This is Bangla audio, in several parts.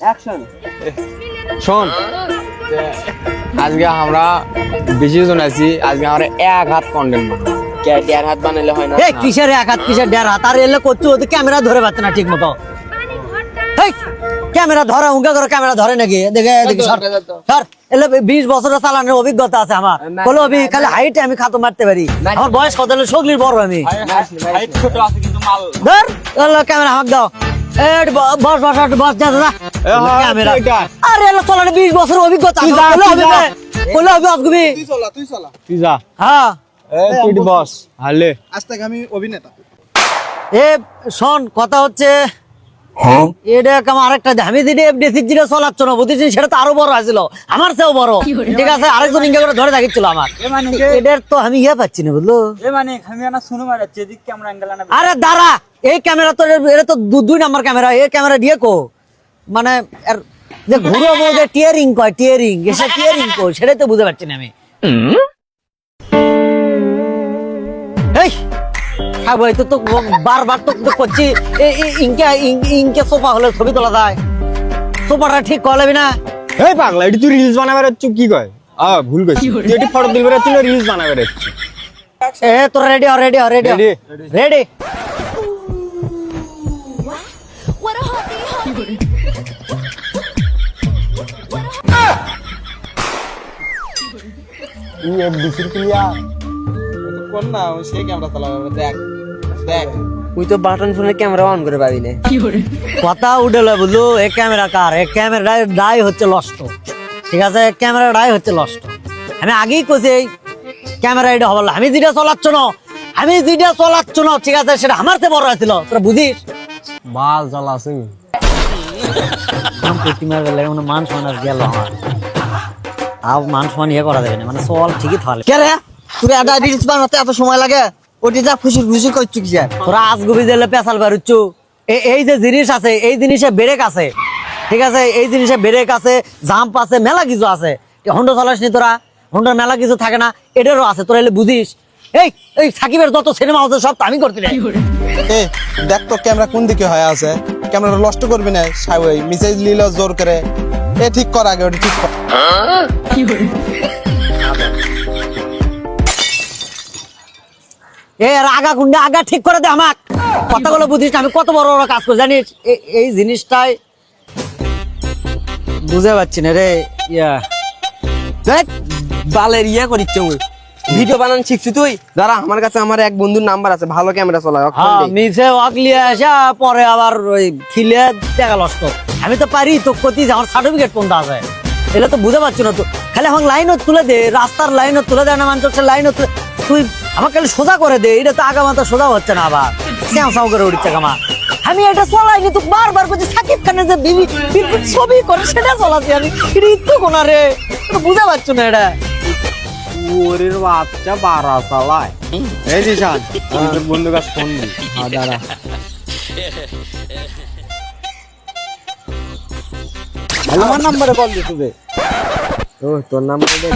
অ্যাকশন। শোন, আজকে আমরা বেশি জন আছি, আজকে আমরা এক হাত কন্টেন্ট বানাবো। কে দেড় হাত বানালে হয় না? এই কিসের এক হাত কিসের দেড় হাত? আর এলে করছো ওদের ক্যামেরা ধরে পাচ্ছে না ঠিক মতো। এই ক্যামেরা ধরা উঙ্গা করে ক্যামেরা ধরে নাকি? দেখে দেখি সর এলে 20 বছরের চালানোর অভিজ্ঞতা আছে আমার। বলো আমি খালি হাইটে আমি খাতো মারতে পারি। আমার বয়স কত হলে সগলির বড় আমি। হাইট ছোট আছে কিন্তু মাল। ধর ক্যামেরা হাঁক দাও। এই বস বস বস যা যা ক্যামেরা। আরে এলো চালানো 20 বছরের অভিজ্ঞতা। বলো হবে বলো হবে আজগুবি। তুই যা। হ্যাঁ তুই বস হালে। আজ থেকে আমি অভিনেতা। এ শোন কথা হচ্ছে এটা কেমন আরেকটা আমি যেটা এফডিসি যেটা চলাচ্ছ না বুঝেছি সেটা তো আরো বড় আছিল আমার চেয়েও বড় ঠিক আছে আরেকজন ইঙ্গা করে ধরে থাকিছিল আমার এটার তো আমি ইয়ে পাচ্ছি না বুঝলো আরে দাঁড়া এই ক্যামেরা তো এটা তো 2 নাম্বার ক্যামেরা এই ক্যামেরা দিয়ে কো মানে এর যে ঘুরো মধ্যে টিয়ারিং কয় টিয়ারিং এসে টিয়ারিং কো সেটাই তো বুঝতে পারছি না আমি এই হ্যাঁ ভাই তো বারবার তো করছি ইনকে সোফা হলে ছবি তোলা যায় সোফাটা ঠিক করবি না এই পাগলা এটি তুই রিলস বানাবার হচ্ছে কি কয় ভুল কইছিস তুই এটি ফটো দিলবার হচ্ছে রিলস বানাবার হচ্ছে এ তো ready ready ready ready What a hobby. ই এফডিসির প্লেয়ার কোন না সেই ক্যামেরা চালাবে দেখ দেখ তুই তো বাটন ফোনে ক্যামেরা অন করে পাবি না। কথা উঠেল বুঝলো এই ক্যামেরা কার এই ক্যামেরা ডাই হচ্ছে নষ্ট ঠিক আছে ক্যামেরা ডাই হচ্ছে নষ্ট আমি আগেই কইছি এই ক্যামেরা এটা হবে আমি যেটা চালাচ্ছ না ঠিক আছে সেটা আমার চেয়ে বড় ছিল তোরা বুঝিস বাল জ্বালাছে নাম প্রতিমার বেলায় মানে মান সম্মান গেল আমার তাও মান সম্মান ইয়ে করা যাবে না মানে চল ঠিকই থাকলে কে রে তুই একটা রিলস বানাতে এত সময় লাগে? ওটি যা খুশি খুশি করছিস কি তোরা আজগুবি দিলে পেশাল বেরোচ্ছু এই যে জিনিস আছে এই জিনিসে ব্রেক আছে ঠিক আছে এই জিনিসে ব্রেক আছে জাম্প আছে মেলা কিছু আছে হন্ডা চালাস নি তোরা হন্ডার মেলা কিছু থাকে না এটারও আছে তোরা এলে বুঝিস এই এই সাকিবের যত সিনেমা আছে সব আমি করতে নাই এ দেখ তো ক্যামেরা কোন দিকে হয়ে আছে ক্যামেরা নষ্ট করবি না ওই মেসেজ লিল জোর করে এ ঠিক কর আগে ওটা ঠিক কর এ আগা গুন্ডা আগা ঠিক করে দে আমাক কথাগুলো বুঝিস না আমি কত বড় বড় কাজ করি জানিস এই জিনিসটাই বুঝতে পারছি না রে ইয়া দেখ বালের ইয়া করিচ্ছে ওই ভিডিও বানান শিখছি তুই দাঁড়া আমার কাছে আমার এক বন্ধুর নাম্বার আছে ভালো ক্যামেরা চালায় হ্যাঁ মিছে ওয়াকলিয়া আসা পরে আবার ওই খিলে টাকা নষ্ট আমি তো পারি তো কতি আমার সার্টিফিকেট কোনটা আছে এটা তো বুঝতে পারছি না তো খালি আমার লাইনও তুলে দে রাস্তার লাইনও তুলে দেয় না মানুষের লাইনও তুই আমাকে খালি সোজা করে দে এটা তো আগামাতা সোজা হচ্ছে না আবার কেমন সাউ করে উঠছে কামা আমি এটা চলাইনি তো বারবার করছি সাকিব খানের যে ছবি করে সেটা চলাচ্ছি আমি এটা ইত্যু কোনা রে বুঝতে পারছো না এটা ওরের বাচ্চা বারা চালায় এই দিশান তোর বন্ধু কাছে ফোন দি দাঁড়া আমার নাম্বারে কল দিতে দে ও তোর নাম্বার দে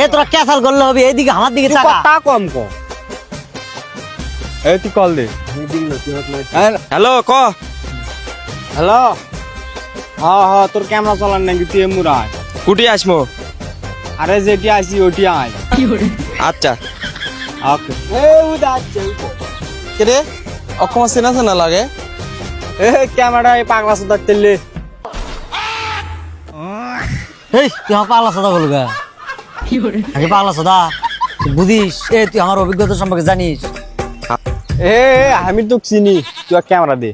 এ তোরা ক্যাসাল করলে হবে এইদিকে আমার দিকে টাকা কথা কম কম এই তুই কল দে হ্যালো ক হ্যালো হ্যাঁ তোর ক্যামেরা চালান নাকি তুই মুরাই কুটি আসমো আরে যেটি আইছি ওটি আয় আচ্ছা ওকে কে রে অকমা চেনা চেনা লাগে এ ক্যামেরা এই পাগলা সুদা তেলে এই তুই আমার পাগলা সদা বলু গা আগে পাগলা সদা বুঝিস এ তুই আমার অভিজ্ঞতা সম্পর্কে জানিস এ আমি তো চিনি তুই ক্যামেরা দে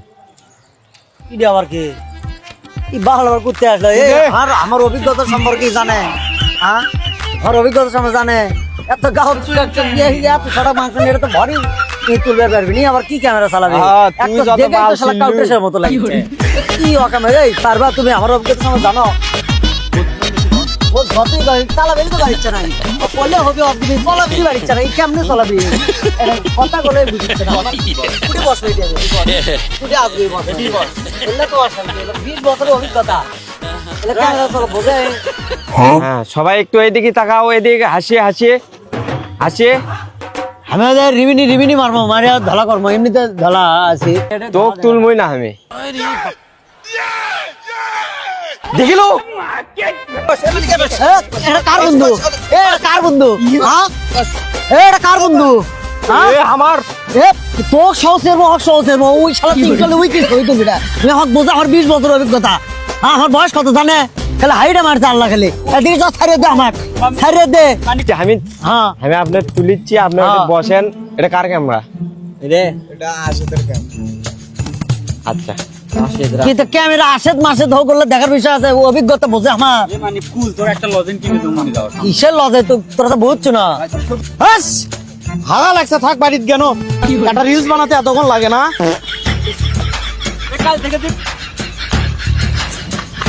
কি আবার কি কি বাহাল আবার করতে আসলো এ আমার অভিজ্ঞতা সম্পর্কে জানে হ্যাঁ আমার অভিজ্ঞতা সম্পর্কে জানে এত গাহর এত সারা মাংস নিয়ে তো ভরি তুই তুলবে পারবি নি আবার কি ক্যামেরা চালাবি তুই যত বাল কাউন্টারের মতো লাগছে কি ও ক্যামেরা এই পারবা তুমি আমার অভিজ্ঞতা সম্পর্কে জানো ও যতই গাড়ি চালাবে তো গাড়ি ইচ্ছা নাই বললে হবে অবধি চলাবি গাড়ি ইচ্ছা নাই কেমনে চলাবি কথা বলে বুঝছে না কুড়ি বছর কুড়ি আসবে বছর এলে তো অশান্তি 20 বছরের অভিজ্ঞতা এলে ক্যামেরা চলো বোঝে হ্যাঁ সবাই একটু এইদিকে তাকাও এদিকে হাসিয়ে হাসিয়ে হাসিয়ে আমি ওদের রিমিনি মারবো মারিয়া ধলা করবো এমনিতে ধলা আছি তোক তুলমই না আমি দেখিলো এটা কার বন্ধু এটা কার বন্ধু হ্যাঁ এটা কার বন্ধু আমার তোর সহজের ওই শালা তিন চলে ওই কিছু হইতো বেটা তুমি আমাকে বোঝা আমার 20 বছর অভিজ্ঞতা হ্যাঁ আমার বয়স কত জানে খালি হাইটা মারছে আল্লাহ খালি এদিকে যা ছাড়িয়ে দে আমার ছাড়িয়ে দে আমি হ্যাঁ আমি আপনার তুলিচ্ছি আপনি হ্যাঁ। বসেন এটা কার ক্যামেরা রে এটা আশিদের ক্যামেরা। আচ্ছা কিন্তু ক্যামেরা আসেদ মাসে ধো করলে দেখার বিষয় আছে ও অভিজ্ঞতা বোঝে আমার মানে কুল তোর একটা লজেন কিনে তো মনে দাও কিসের লজে তো তোরা তো বুঝছো না হাস হালা লাগছে থাক বাড়িতে কেন একটা রিলস বানাতে এতক্ষণ লাগে না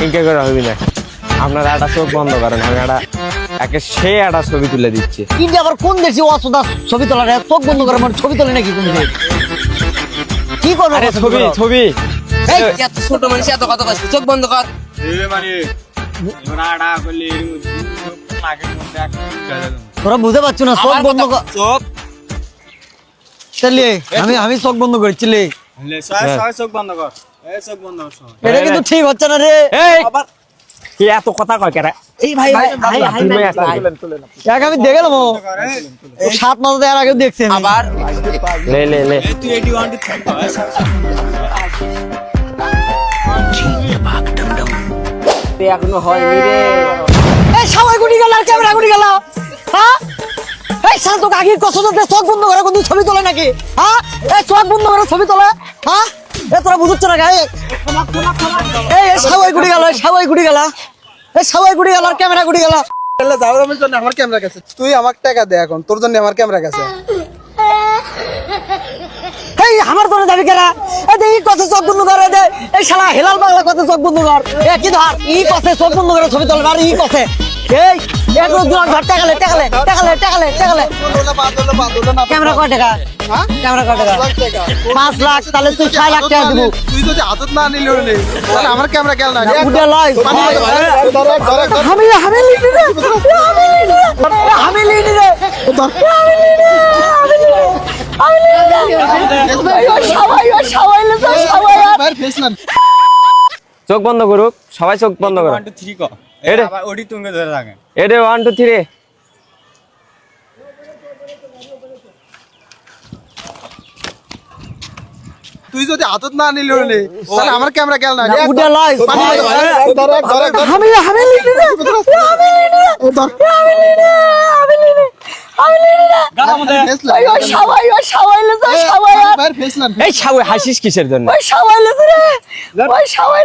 ইনকে করে হবি না আপনারা একটা চোখ বন্ধ করেন আমি একটা একটা ছবি তুলে দিচ্ছি কিন্তু আবার কোন দেশে অসদা ছবি তোলা রে চোখ বন্ধ করে মানে ছবি তোলে নাকি কোন দেশে কি করবো আরে ছবি ছবি এই এত ছোট মানুষ এত কথা কইছিস চোখ বন্ধ কর মানে ওরা আড়া করলে নাকের মধ্যে তোরা বুঝতে পারছো না চোখ বন্ধ কর চোখ চলে আমি চোখ বন্ধ করেছিলি সবাই চোখ বন্ধ কর এই চোখ বন্ধ কর সবাই। এটা কিন্তু ঠিক হচ্ছে না রে এই কি এত কথা কয় কেরা এই ভাই এক আমি দেখে নেবো 7 মাস এর আগে দেখছি আমি। আবার লে তুই 81 টু 3 এখনো হয়নি রে এই সবাই গুটি গেল আর ক্যামেরা গুটি গেল হ্যাঁ এই শান্ত কাকি কসদতে চোখ বন্ধ করে কোন ছবি তোলে নাকি হ্যাঁ এই চোখ বন্ধ করে ছবি তোলে হ্যাঁ এ তোরা বুঝছ না গায়ে এই সবাই গুটি গেল সবাই গুটি গেল এই সবাই গুটি গেল আর ক্যামেরা গুটি গেল তাহলে জাউরামের জন্য আমার ক্যামেরা গেছে তুই আমাকে টাকা দে এখন তোর জন্য আমার ক্যামেরা গেছে এই আমার তোরে দাবি করা এই দেখি কত চোখ বন্ধ করে দে এই শালা হেলাল বাংলা কত চোখ বন্ধ কর এ কি ধর ই কত চোখ বন্ধ করে ছবি তোলে আর ই কত এই এক দুই ঘর টাকালে ক্যামেরা কয় টাকা হ্যাঁ ক্যামেরা কয় টাকা 5 লাখ তাহলে তুই 6 লাখ টাকা দিব তুই যদি হাতত না নিলেও নেই তাহলে আমার ক্যামেরা গেল না উঠে লয় আমি লিডি রে আমি লিডি রে চোখ বন্ধ করুক সবাই চোখ বন্ধ করো 1 2 3 কর এরে আবার ওডি তুমি ধরে রাখেন এরে 1 2 3 তুই যদি হাতত না নিলেও নেই তাহলে আমার ক্যামেরা গেল না উঠে লয় আমি লিডি রে এই হাসিস কিসের জন্য সবাই